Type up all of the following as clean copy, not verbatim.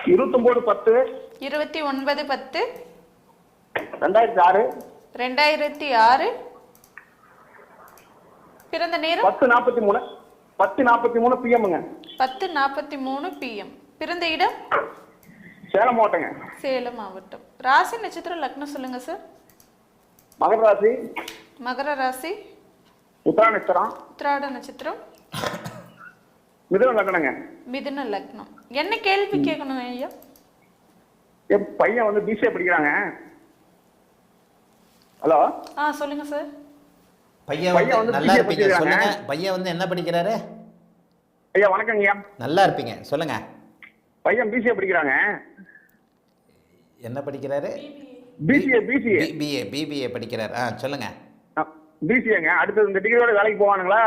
29/10. 29/10. 2006. 2006. பிறந்த நேரம் 10:43. 10:43 PM. 10:43 PM. பிறந்த இடம் சேலம் மாவட்டங்க. சேலம் மாவட்டம். ராசி நட்சத்திரம் லக்னம் சொல்லுங்க சார். மகர ராசி. மகர ராசி. உத்திராட நட்சத்திரம். உத்திராட நட்சத்திரம். மிதுன லக்னங்க. மிதுன லக்னம். என்ன கேள்வி கேட்கணும் ஐயா? என் பையன் வந்து பிசிஏ படிக்கிறாங்க. ஹலோ. சொல்லுங்க சார். பையன் வந்து நல்லா இருப்பீங்க சொல்லுங்க. பையன் வந்து என்ன படிக்கிறாரு? ஐயா வணக்கங்க ஐயா. நல்லா இருப்பீங்க சொல்லுங்க. பையன் பிசிஏ படிக்கிறாங்க. என்ன படிக்கிறாரு? பிபிஏ படிக்கிறார். சொல்லுங்க. பிசிஏங்க. அடுத்து இந்த டிகிரியோட வேலைக்கு போவானுங்களா?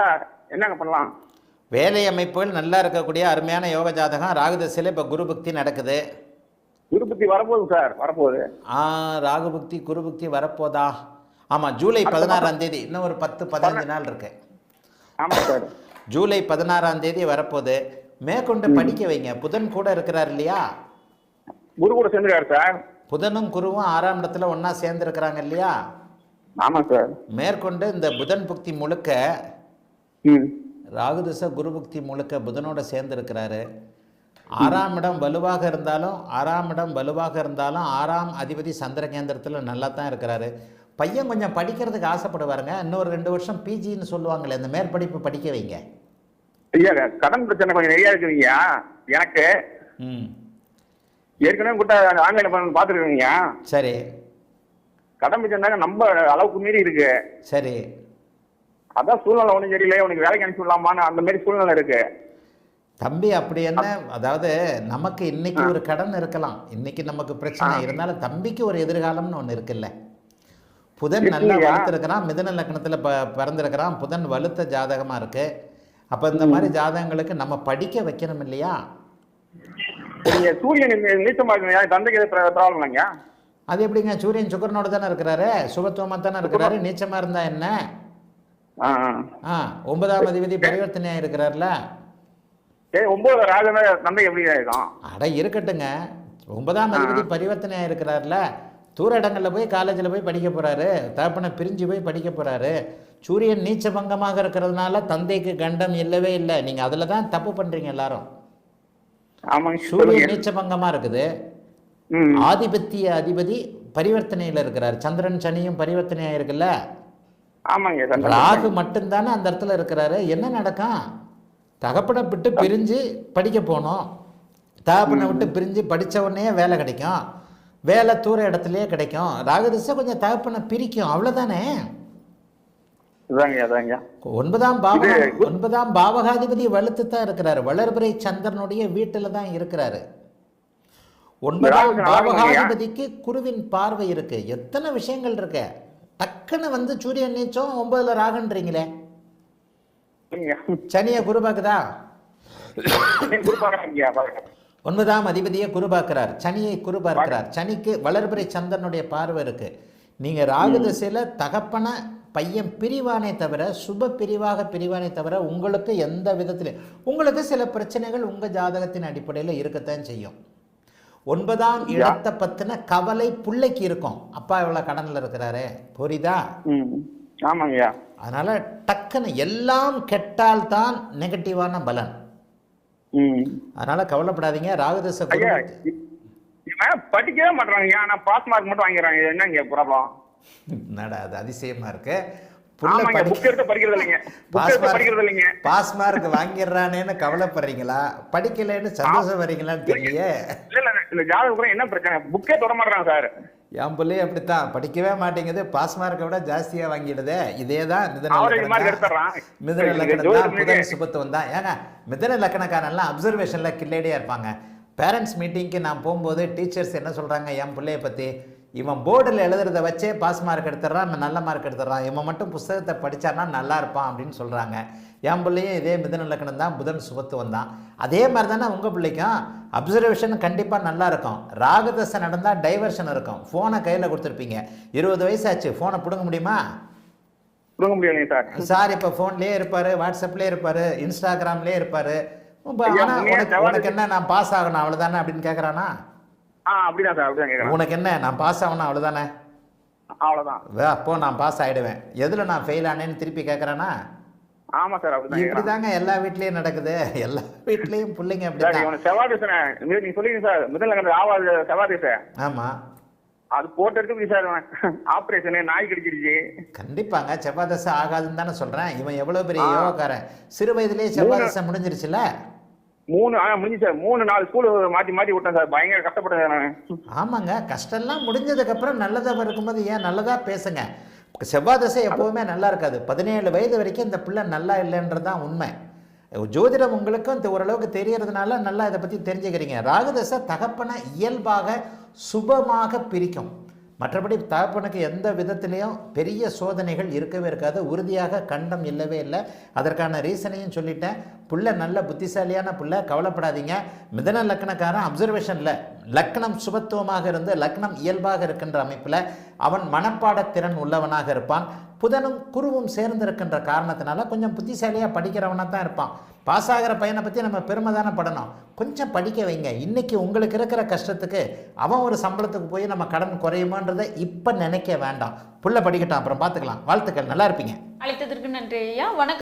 என்னங்க பண்ணலாம்? வேலை அமைப்புகள் நல்லா இருக்கக்கூடிய அருமையான யோக ஜாதகம். ராகு தசையில் இப்போ குரு பக்தி நடக்குது. குரு பக்தி வரப்போகுது சார். வரப்போகுது. ராகு பக்தி குரு பக்தி வரப்போதா? ஆமாம், ஜூலை 16ஆம் தேதி. இன்னும் ஒரு 10-15 நாள் இருக்கு. ஆமாம் சார். ஜூலை 16ஆம் தேதி வரப்போகுது. மேற்கொண்டு படிக்க வைங்க. புதன் கூட இருக்கிறார் இல்லையா? குரு கூட சேர்ந்துருக்காரு சார். புதனும் குருவும் 6ஆம் இடத்துல ஒன்னா சேர்ந்து இருக்கிறாங்க இல்லையா? ஆமாம் சார். மேற்கொண்டு இந்த புதன் புக்தி முழுக்க ராகுதச குரு புக்தி முழுக்க புதனோட சேர்ந்து இருக்கிறாரு. 6ஆம் இடம் வலுவாக இருந்தாலும் 6ஆம் அதிபதி சந்திர கேந்திரத்தில் நல்லா தான் இருக்கிறாரு. பையன் கொஞ்சம் படிக்கிறதுக்கு ஆசைப்படுவாருங்க. இன்னொரு 2 வருஷம் பிஜின்னு சொல்லுவாங்களே, இந்த மேற்படிப்பு படிக்க வைங்க. ஐயா கடன் பிரச்சனை கொஞ்சம் நிறையா இருக்குதுங்க எனக்கு. ஏற்கனவே கூட்ட ஆன்லைன் பார்த்துருக்கீங்க. சரி. கடன் பிரச்சனை நம்ம அளவுக்கு மீறி இருக்கு. சரி. அதான் சூழ்நிலை ஒன்றும் சரியில்லை, உனக்கு வேலைக்கு அனுப்பிச்சு விடலாமான்னு அந்த மாதிரி சூழ்நிலை இருக்கு. தம்பி அப்படி என்ன, அதாவது நமக்கு இன்னைக்கு ஒரு கடன் இருக்கலாம், இன்னைக்கு நமக்கு பிரச்சனை இருந்தாலும் தம்பிக்கு ஒரு எதிர்காலம்னு ஒன்று இருக்குல்ல. புதன் நல்லா வலுத்திருக்கிறான், மிதுன லக்னத்தில் பிறந்திருக்கிறான். புதன் வலுத்த ஜாதகமாக இருக்கு. அப்போ இந்த மாதிரி ஜாதகங்களுக்கு நம்ம படிக்க வைக்கணும் இல்லையா? சூரியன் நீச்சமா இருக்குங்க, தந்தைக்கு ப்ராப்ளம் இல்லைங்க. அது எப்படிங்க? சூரியன் சுக்கரனோட தானே இருக்கிறாரு, சுபத்துவமாக தானே இருக்கிறாரு. நீச்சமாக இருந்தா என்ன? 9ஆம் அதிபதி பரிவர்த்தனையாக இருக்கிறார்ல. 9 ராஜன தந்தை எப்படி இருக்கும்? அட இருக்கட்டுங்க, 9ஆம் அதிபதி பரிவர்த்தனையாக இருக்கிறார்ல. தூர இடங்களில் போய் காலேஜில் போய் படிக்க போகிறாரு, தகப்பனை பிரிஞ்சு போய் படிக்க போகிறாரு. சூரியன் நீச்ச பங்கமாக இருக்கிறதுனால தந்தைக்கு கண்டம் இல்லவே இல்லை. நீங்கள் அதில் தான் தப்பு பண்ணுறீங்க எல்லாரும். சூரியன் நீச்ச பங்கமாக இருக்குது. ஆதிபத்திய அதிபதி பரிவர்த்தனையில் இருக்கிறார். சந்திரன் சனியும் பரிவர்த்தனையாக இருக்குல்ல. ராகு மட்டும்தானே அந்த இடத்துல இருக்கிறாரு. என்ன நடக்கும்? தகப்பனை விட்டு பிரிஞ்சு படிக்க போகணும், தகப்பனை விட்டு பிரிஞ்சு படித்த உடனே வேலை கிடைக்கும், வேலை தூர இடத்துலயே கிடைக்கும். ராகுதிசை கொஞ்சம் தகப்பனை பிரிக்கும், அவ்வளோதானே. 9ஆம் பாவகாதிபதி வலுத்து தான் இருக்கிறாரு. வளர்பிறை சந்திரனுடைய வீட்டில் தான் இருக்கிறாரு. 9ஆம் பாவகாதிபதிக்கு குருவின் பார்வை இருக்கு. எத்தனை விஷயங்கள் இருக்கு. டக்குன்னு வந்து சூரியன் நீச்சம் 9ல் ராகுன்றீங்களே. சனியை குரு பார்க்குதா? 9ஆம் அதிபதியை குரு பார்க்கிறார், சனியை குரு பார்க்கிறார். சனிக்கு வளர்பிறை சந்திரனுடைய பார்வை இருக்கு. நீங்க ராகு திசையில தகப்பன பையன் பிரிவானே தவிர, சுப பிரிவானே தவிர உங்களுக்கு எந்த விதத்தில் உங்களுக்கு சில பிரச்சனைகள் உங்க ஜாதகத்தின் அடிப்படையில் இருக்கத்தான் செய்யும். 9ஆம் இடத்தை பத்தின கவலை பிள்ளைக்கு இருக்கும். அப்பா இவ்வளவு கடன்ல இருக்கிறாரு, புரியுதா? ஆமாங்கய்யா. அதனால டக்குன்னு எல்லாம் கெட்டால் தான் நெகட்டிவான பலன். அதனால கவலைப்படாதீங்க. ராகுதசை படிக்கவே மாட்டாங்க, ஆனா பாஸ் மார்க் மட்டும் வாங்கிறாங்க. என்னங்க ப்ராப்ளம்? என்னடா அது அதிசயமா இருக்கு. பாஸ் மார்க் வாங்கிடுறானேன்னு கவலைப்படுறீங்களா, படிக்கலன்னு சந்தோஷம் வரீங்களான்னு தெரியல. என்ன பிரச்சனை? புக்கே தொட மாட்டாங்க சார். என் பிள்ளை அப்படித்தான், படிக்கவே மாட்டேங்குது, பாஸ் மார்க்கை விட ஜாஸ்தியா வாங்கிடுது. இதேதான் மிதுன லக்னம், புதன் சுபத்துவம் தான். ஏங்க மிதுன லக்னக்காரெல்லாம் அப்சர்வேஷன்ல கில்லேடியா இருப்பாங்க. பேரண்ட்ஸ் மீட்டிங்க்கு நான் போகும்போது டீச்சர்ஸ் என்ன சொல்றாங்க என் பிள்ளைய பத்தி, இவன் போர்டில் எழுதுறத வச்சே பாஸ் மார்க் எடுத்துடுறான், இவன் நல்ல மார்க் எடுத்துடுறான், இவன் மட்டும் புஸ்தகத்தை படித்தான்னா நல்லா இருப்பான் அப்படின்னு சொல்கிறாங்க. என் பிள்ளையும் இதே மிதுன லக்னம் தான், புதன் சுபத்துவம் தான். அதே மாதிரி தானே உங்கள் பிள்ளைக்கும் அப்சர்வேஷன் கண்டிப்பாக நல்லா இருக்கும். ராகுதசை நடந்தால் டைவர்ஷன் இருக்கும். ஃபோனை கையில் கொடுத்துருப்பீங்க, 20 வயசாச்சு, ஃபோனை பிடுங்க முடியுமா? பிடுங்க முடியாது சார். சார் இப்போ ஃபோன்லேயே இருப்பார், வாட்ஸ்அப்லேயே இருப்பார், இன்ஸ்டாகிராம்லேயே இருப்பார், ஐயா, ஆனா உண்மையா உனக்கு செவ்வாய் உனக்கு என்ன நான் பாஸ் ஆகணும் அவ்வளவுதானே அப்படின்னு கேட்குறானா? அப்படிதான் சார், அப்படிதான் கேட்கறேன். உனக்கு என்ன நான் பாஸ் ஆகணும் அவ்வளவுதானே? அவ்வளவுதான். அப்போ நான் பாஸ் ஆயிடுவேன். எதுல நான் ஃபெயில் ஆனேன்னு திருப்பி கேட்குறானா? ஆமா சார், அப்படிதான் கேட்கறேன். இப்படிதாங்க எல்லா வீட்லயும் நடக்குது. எல்லா வீட்லயும் பிள்ளைங்க சார் அப்படிதான். இவனுக்கு செவ்வாய் தசை நீங்க சொல்லிங்க சார், முதல்ல கண்ட ஆவாது செவ்வாய் தசை ஆமா, அது போட்டு எடுத்து சார் ஆபரேஷனு நாய் கடிச்சிருச்சு. கண்டிப்பாங்க செவ்வாய் தசை ஆகாதுன்னு தானே சொல்றேன். இவன் எவ்வளவு பெரிய யோகக்காரன். சிறு வயதிலேயே செவ்வாய் தசை முடிஞ்சிருச்சுல. 3 முடிஞ்சு சார், 3-4 ஸ்கூல் மாத்தி மாத்தி விட்டேன் சார், பயங்கர கஷ்டப்பட்டேன் நான். ஆமாங்க, கஷ்டம்லாம் முடிஞ்சதுக்கு அப்புறம் நல்லதா இருக்கும்போது ஏன் நல்லதா பேசுங்க. செவ்வாய் தசை எப்பவுமே நல்லா இருக்காது. 17 வயது வரைக்கும் இந்த பிள்ளை நல்லா இல்லைன்றது தான் உண்மை. ஜோதிடம் உங்களுக்கும் இந்த ஓரளவுக்கு தெரியறதுனால நல்லா இதை பற்றி தெரிஞ்சுக்கிறீங்க. ராகுதசை தகப்பனை இயல்பாக சுபமாக பிரிக்கும். மற்றபடி தகப்பனுக்கு எந்த விதத்திலையும் பெரிய சோதனைகள் இருக்கவே இருக்காது. உறுதியாக கண்டம் இல்லவே இல்லை. அதற்கான ரீசனையும் சொல்லிட்டேன். புள்ள நல்ல புத்திசாலியான புள்ள, கவலைப்படாதீங்க. மிதன லக்னக்காரன் அப்சர்வேஷனில் லக்னம் சுபத்துவமாக இருந்து லக்னம் இயல்பாக இருக்கின்ற அமைப்பில் அவன் மனப்பாடத்திறன் உள்ளவனாக இருப்பான். புதனும் குருவும் சேர்ந்திருக்கின்ற காரணத்தினால கொஞ்சம் புத்திசாலியாக படிக்கிறவனாக தான் இருப்பான். பாஸ் ஆகிற பையனை பற்றி நம்ம பெருமை தானே படணும். கொஞ்சம் படிக்க வைங்க. இன்றைக்கி உங்களுக்கு இருக்கிற கஷ்டத்துக்கு அவன் ஒரு சம்பளத்துக்கு போய் நம்ம கடன் குறையுமான்றதை இப்போ நினைக்க வேண்டாம். புள்ள படிக்கட்டும், அப்புறம் பார்த்துக்கலாம். வாழ்த்துக்கள், நல்லா இருப்பீங்க. அழைத்ததற்கு நன்றி ஐயா. வணக்கம்.